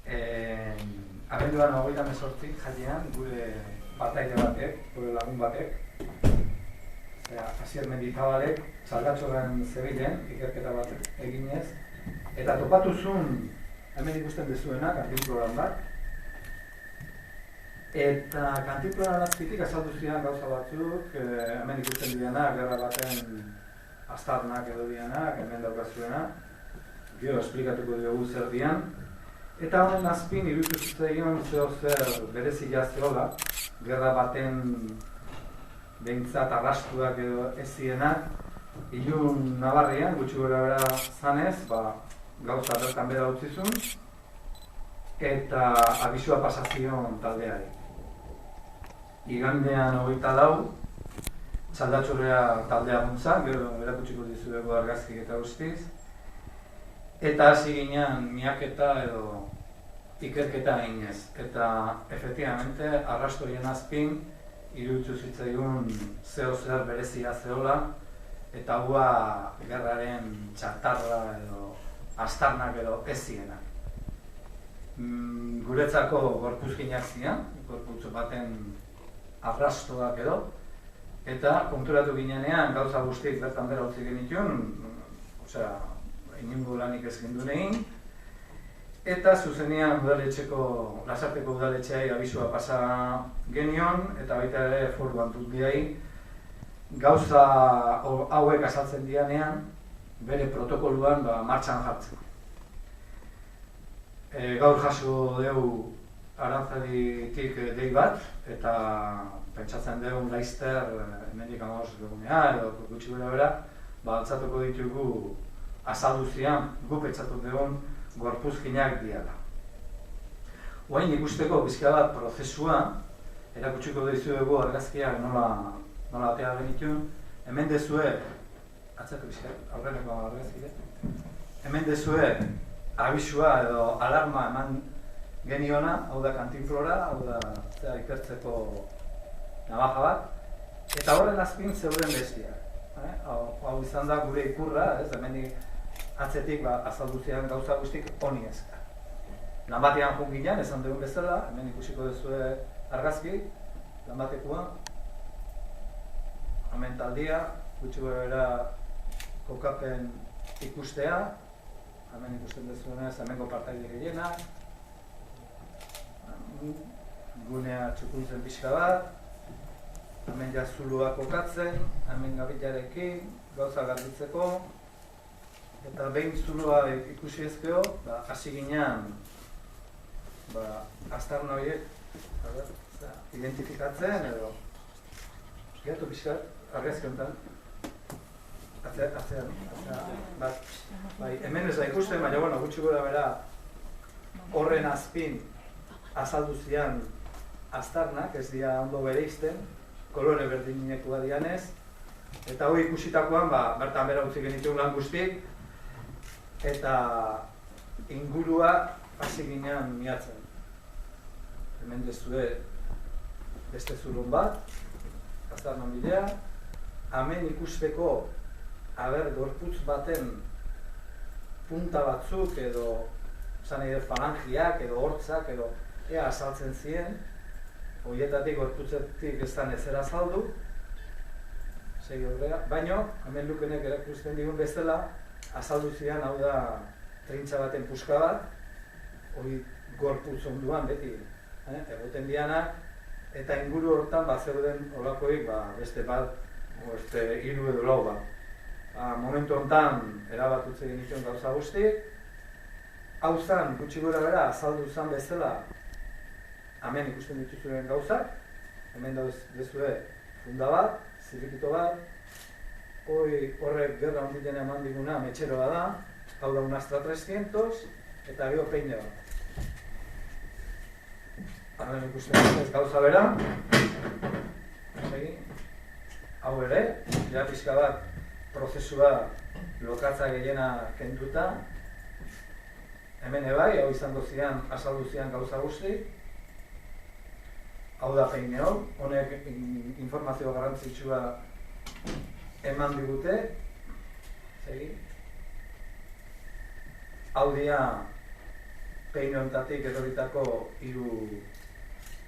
Abenduan 28 jatean, gure partaide batek, gure lagun batek, Asier Mendizabalek, Saldatxogan zebilen, ikerketa bat eginez, eta topatu zuen, hemen ikusten dezuena, kantinploran bat, eta kantinploran azpitik azaldu ziren gauza batzuk, hemen ikusten direnak, gerra baten aztarnak edo direnak, hemen daukazuena, gero esplikatuko dugu zer dian, eta honen azpin iruditu zitzaion zeo zer berezia zeola, gerra baten behintzat arrastuak edo ez zienak, ilun nabarrian, gutxi gora bera zanez, gauza bertan bera utzizun, eta abisua pasazion taldeari. Igandean 24, Saldatxorrea taldea guntza, gero erakutsiko dizuegu argazkik eta guztiz, eta hasi ginean miaketa edo ikerketa eginez. Eta, efectivamente, arrastoien azpin, iruditu zitzaigun zeo zer berezia zeola, eta hua gerraren txartarra edo aztarnak edo ez zienak. Guretzako gorpuzkinak zian, gorputz baten arrastoak edo, eta konturatu ginenean gauza guztiek bertan bera utzi genituen, inungo lanik ez gindu egin, eta zuzenean Lasarteko udaletxeai abisua pasa genion, eta baita ere foru antutbiai, gauza hauek azaltzen dianean, bere protokoluan martxan jartzen. Gaur jaso dugu Arantzaditik dei bat, eta pentsatzen dugu laizter hemendik 15 egunea, edo gutxi gora bera, altzatuko ditugu azalduzian, gu pentsatu dugun gorpuzkinak diala. Oain ikusteko bizka bat prozesua, erakutsiko dizuegu argazkiak nola atea genituen, hemen dezue, atzatu bizka, aurreneko argazkide, hemen dezue abisua edo alarma eman geniona, hau da kantinplora, hau da ikertzeko navaja bat, eta horren azpin zeuden bestiak. Hau izan da gure ikurra, hemendik atzetik azalduzian gauza guztik honi ezka. Lan batean junginan, esan dugun bezala, hemen ikusiko duzue argazki, lan batekoa, hemen taldia, gutxi bera kokapen ikustea, hemen ikusten duzuenez, hemengo partaide gehienak, gunea txukuntzen pixka bat, hemen jazulua kokatzen, hemen gabilarekin, gauza garbitzeko, eta behin zulua ikusi ezkeo, hasi ginean aztarna horiek identifikatzen edo gehatu pixkat, argazki honetan, atzean, hemen ez da ikusten, baina gutxi gora bera horren azpin azalduzian aztarnak, ez dira ondo bereizten, kolore berdinekua dianez, eta hori ikusitakoan bertan bera utzi genituen lan guztiek, eta ingurua hasi ginean miatzen. Hemen dezue beste zulun bat, aztarnan bidea, hemen ikusteko gorputz baten punta batzuk edo falangiak edo hortzak edo ea azaltzen ziren, horietatik gorputzetik ez da nezera azaldu, baina hemen lukenek erakusten digun bezala, azaldu ziren hau da trintxa baten puska bat, hori gorputz onduan beti egoten dianak, eta inguru horretan zeuden olakoik beste bat, hiru edo lau bat. Momentu honetan erabatutze genituen gauza guztik, hau zan, gutxi gora bera, azaldu zan bezala, hemen ikusten dituzuen gauzak, hemen dezue funda bat, zirrikito bat, horrek gerra onditen eman diguna metxeroa da, hau da un Astra 300, eta gero peine bat. Hemen ikusten dut gauza bera, hau ere, ja pixka bat prozesua lokatza gehiena kenduta, hemen ebai, hau izango zian, azaldu zian gauza guzti, hau da peine hau, honek informazio garrantzitsua eman digute, hau dia Peinontatik edoritako hiru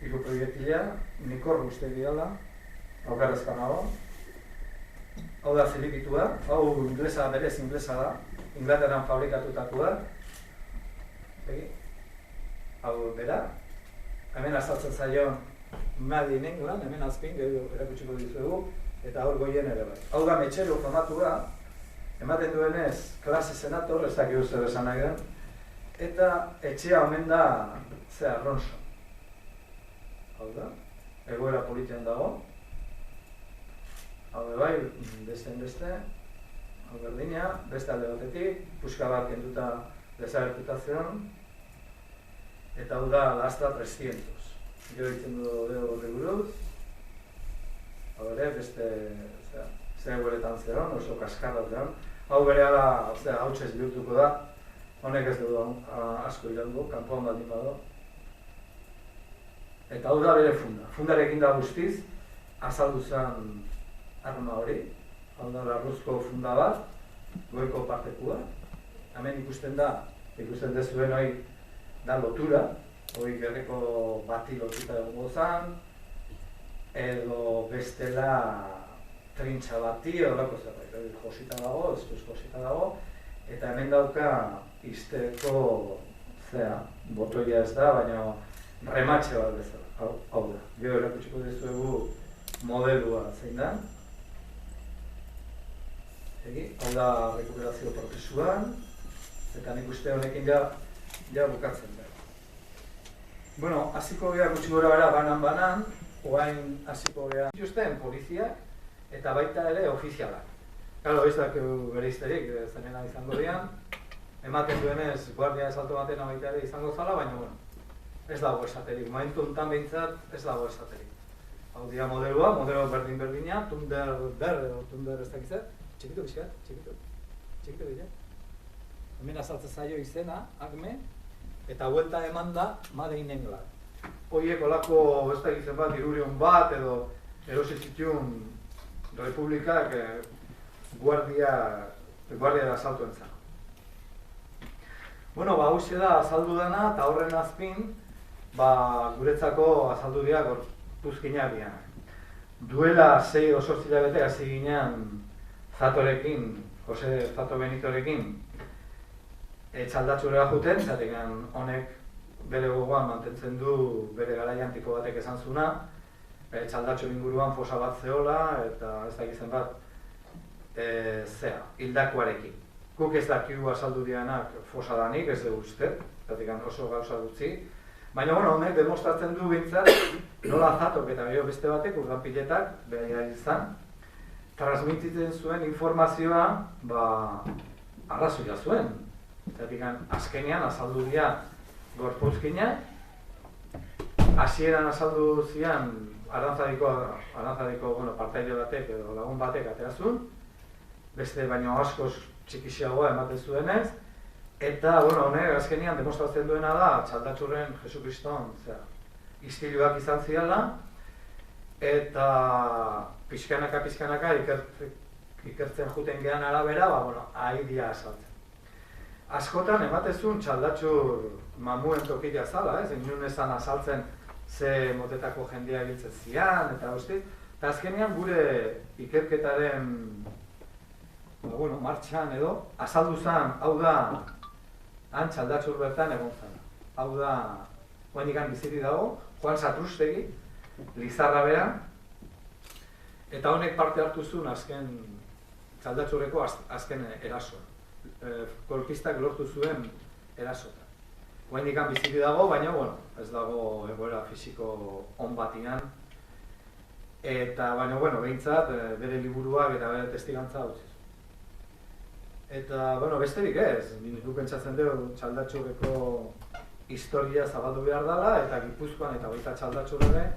proiektilea, nikor guzti diala, aukarrezkan hau. Hau da zilipitua, hau berez inglesa da, Inglaterran fabrikatutakoa. Hau bera, hemen azaltzen zaion Made in England, hemen azpin, erakutsiko dizuegu, eta hor goien ere bai. Hau da metxero formatua, ematen duenez, klase senator, ez dakigu zer esan nahi den, eta etxea omen da, Ronson. Hau da, egoera politian dago. Hau bai, beste, hau berdina, beste alde batetik, puska bat kenduta desagertutazion, eta hau da Astra 300. Gero ditzen du horre buruz, hau ere, beste, zegoeretan zeron, oso kaskarra zeron. Hau bere ala, hautsez bihurtuko da, honek ez du asko irango, kanpoan baldin bado. Eta hau da bere funda. Fundarekin da guztiz, azaldu zen arma hori. Hau da larruzko funda bat, goiko partekua. Hemen ikusten dezuen hori da lotura, hori gerreko bati lotuta egongo zen, edo bestela trintxa bati, horreko zerbait. Josita dago, eskuz josita dago, eta hemen dauka izteko, botoia ez da, baina rematxe bat bezala. Hau da, gero erakutsiko dizuegu modelua zein da. Hau da rekuperazio prozesuan, eta nik uste honekin ja bukatzen da. Bueno, hasiko geha gutxi gora bera banan, oain hasiko geha dituzten poliziak eta baita ere ofizialak. Kalo, ez dakigu bere izterik, zenena izango dian, ematen duenez guardia esalto baten baita ere izango zala, baina bueno, ez dago esaterik, momentu honetan behintzat ez dago esaterik. Hau dira modelua, modelo berdin-berdina, Thunder edo Thunder ez dakizet, txikitu bizkat, txikitu bizkat. Hemen azaltzen zaio izena, Acme, eta huelta eman da Made in England. Horiek olako ez dakizen bat, irurion bat edo erosizitun republikak guardia da asaltu entzako. Bueno, hauxe da azaldu dena, eta horren azpin, guretzako azaldu dira gorpuzkinak dira. Duela 6 edo 8 hilabete hasi ginen Zatorekin, Jose Zato Benitorekin, txaldatxurera juten, zatik honek bere gogoan mantentzen du bere garaian tipo batek esan zuna, txaldatxur inguruan fosa bat zehola, eta ez dakizen bat, hildakoarekin. Guk ez dakigu azaldu dianak fosa danik, ez dugu uste, zatik oso gauza gutxi. Baina honek demostratzen du bintzat, nola Zatok eta gero beste batek, urdanpiletak, behar izan, transmititzen zuen informazioa, arrazoia zuen. Zatik azkenean azaldu dira gorpuzkinak, hasieran azaldu zian arantzadiko partaide batek edo lagun batek aterazun, beste baino askoz txikixiagoa ematen zuenez, eta honek azkenean demostratzen duena da txaldatxurren Jesukriston istiluak izan ziala, eta pixkanaka ikertzen juten gehan arabera, ahidia azaltzen. Askotan ematezun txaldatxur mamuen tokila zala, inun ezan azaltzen ze motetako jendea biltzen zian, eta guzti. Eta azkenean gure ikerketaren martxan edo, azaldu zen, hau da, han txaldatxur bertan egon zen. Hau da, oainikan biziti dago, Juan Satrustegi, Lizarra bera, eta honek parte hartu zuen azken txaldatxurreko azken erasoa. Golpistak lortu zuen erasota. Oainikan biziti dago, baina ez dago egoera fisiko on batian. Eta baina behintzat bere liburuak eta bere testigantza utziz. Eta besterik ez, nik pentsatzen dugu txaldatxurreko historia zabaldu behar dela, eta Gipuzkoan eta baita txaldatxurre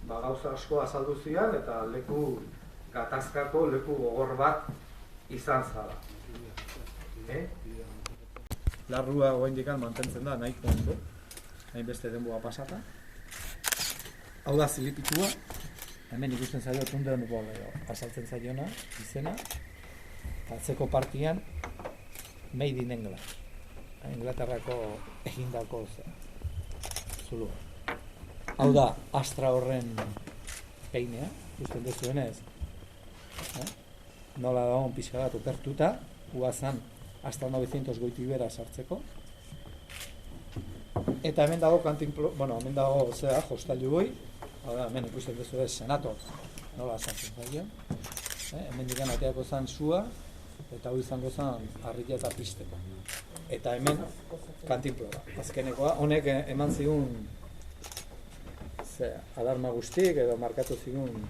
gauza asko azaldu zian, eta leku gatazkako leku gogor bat izan zala. Larrua oraindik mantentzen da nahiko ondo, hainbeste denboa pasata. Hau da zilipitua, hemen ikusten zaio Thunder azaltzen zaiona, izena, atzeko partian Made in England. Inglaterrako egindako zulua. Hau da, Astra horren peinea, ikusten duzuenez, nola dagoen pixka bat okertuta, guazan hasta 900 goiti bera sartzeko. Eta hemen dago hemen dago jostailu goi, hemen ikusten duzuenez senator, nola sartzen zaio. Hemen digan ateako zen sua, eta hori izango zen harria eta pisteko. Eta hemen kantinplora. Azkenekoa, honek eman zigun alarma guztik edo markatu zigun